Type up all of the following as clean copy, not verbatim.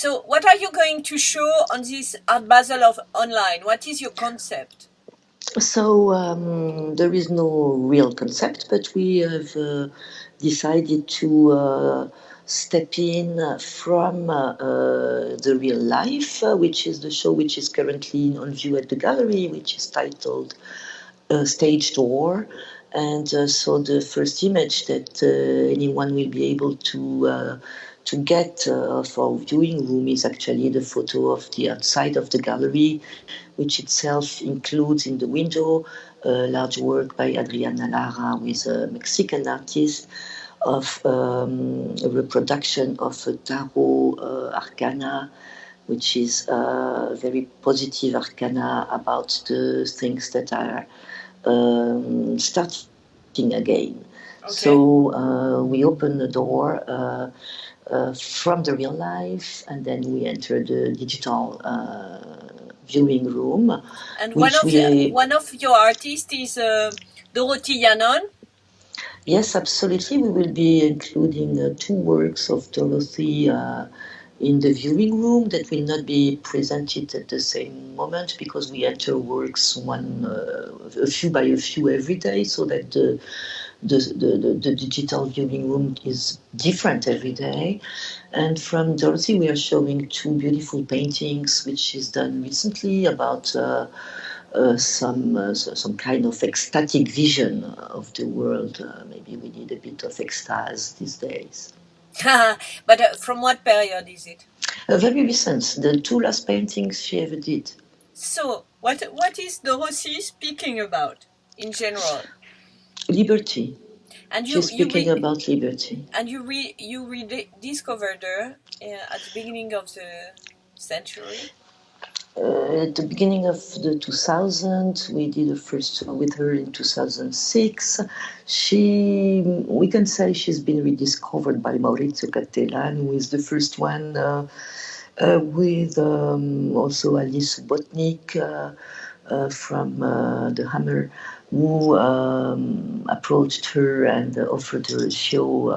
So what are you going to show on this Art Basel of online? What is your concept? So there is no real concept, but we have decided to step in from the real life, which is the show which is currently on view at the gallery, which is titled Stage Door. And so the first image that anyone will be able to get for viewing room is actually the photo of the outside of the gallery, which itself includes in the window a large work by Adriana Lara with a Mexican artist of a reproduction of a tarot arcana, which is a very positive arcana about the things that are starting again. Okay. So we open the door from the real life, and then we enter the digital viewing room. And one of your artists is Dorothy Yannon. Yes, absolutely. We will be including two works of Dorothy in the viewing room that will not be presented at the same moment because we enter works a few by a few every day, so that the digital viewing room is different every day. And from Dorothy, we are showing two beautiful paintings, which she's done recently about some kind of ecstatic vision of the world. Maybe we need a bit of ecstasy these days. But from what period is it? Very recent. The two last paintings she ever did. So, what is Dorothy speaking about in general? Liberty. And she's speaking about liberty. And you rediscovered her at the beginning of the century? At the beginning of the 2000s, we did a first show with her in 2006. We can say she's been rediscovered by Maurizio Cattelan, who is the first one, with also Alice Botnik from the Hammer, who approached her and offered her a show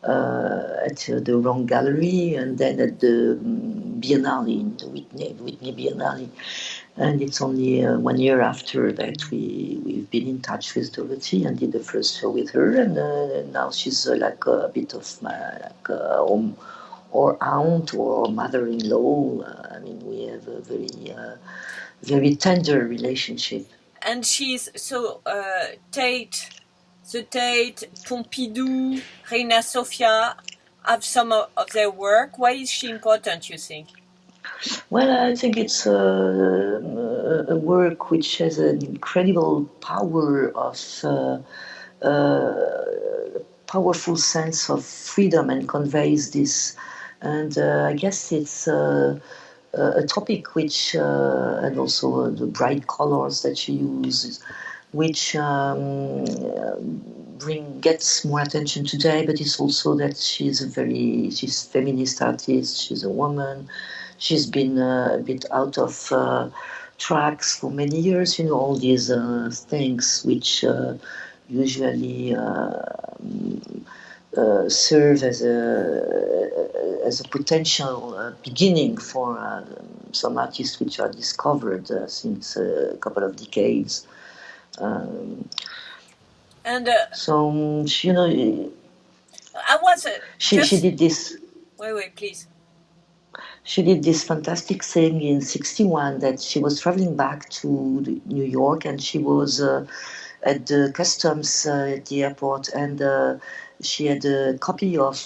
at the Wrong Gallery, and then at the Biennale, in the Whitney Biennale. And it's only 1 year after that we've been in touch with Dorothy and did the first show with her, and now she's like a bit of my home or aunt or mother-in-law. I mean, we have a very tender relationship. And she's so Tate, Pompidou, Reina Sofia have some of their work. Why is she important, you think? Well, I think it's a work which has an incredible power of powerful sense of freedom and conveys this. And I guess it's a topic which, and also the bright colors that she uses, which gets more attention today. But it's also that she's feminist artist. She's a woman. She's been a bit out of tracks for many years. You know, all these things which usually serve as a potential beginning for some artists which are discovered since a couple of decades. So you know, she did this. Wait, please. She did this fantastic thing in '61 that she was traveling back to New York, and she was at the customs at the airport, and she had a copy of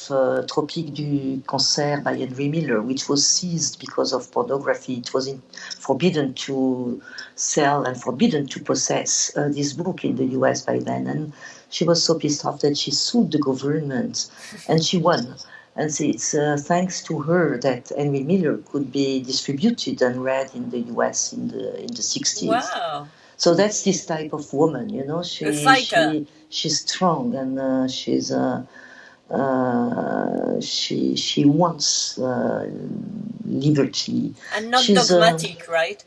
Tropique du Cancer by Henry Miller, which was seized because of pornography. It was forbidden to sell and forbidden to possess this book in the US by then. And she was so pissed off that she sued the government, and she won. And so it's thanks to her that Henry Miller could be distributed and read in the US in the 60s. Wow. So that's this type of woman, you know. She's strong, and she wants liberty. And not dogmatic, right?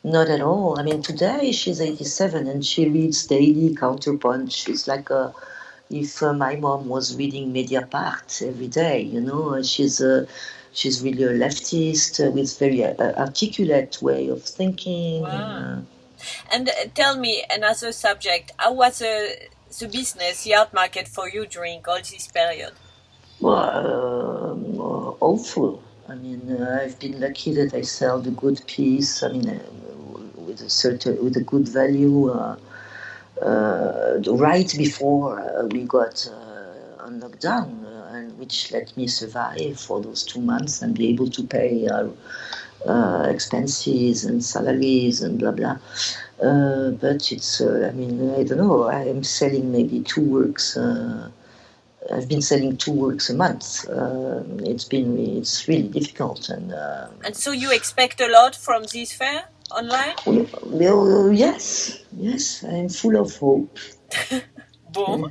Not at all. I mean, today she's 87 and she reads daily Counterpunch. It's like if my mom was reading Mediapart every day, you know. She's She's really a leftist with very articulate way of thinking. Wow. And tell me another subject. How was the business, the art market for you during all this period? Well, awful. I mean, I've been lucky that I sold a good piece. I mean, with a good value. Right before we got on lockdown, and which let me survive for those 2 months and be able to pay expenses and salaries and blah blah. But it's, I mean, I don't know. I am selling maybe 2 works. I've been selling 2 works a month. It's really difficult. And so you expect a lot from this fair online? Well, yes, I'm full of hope. Boom.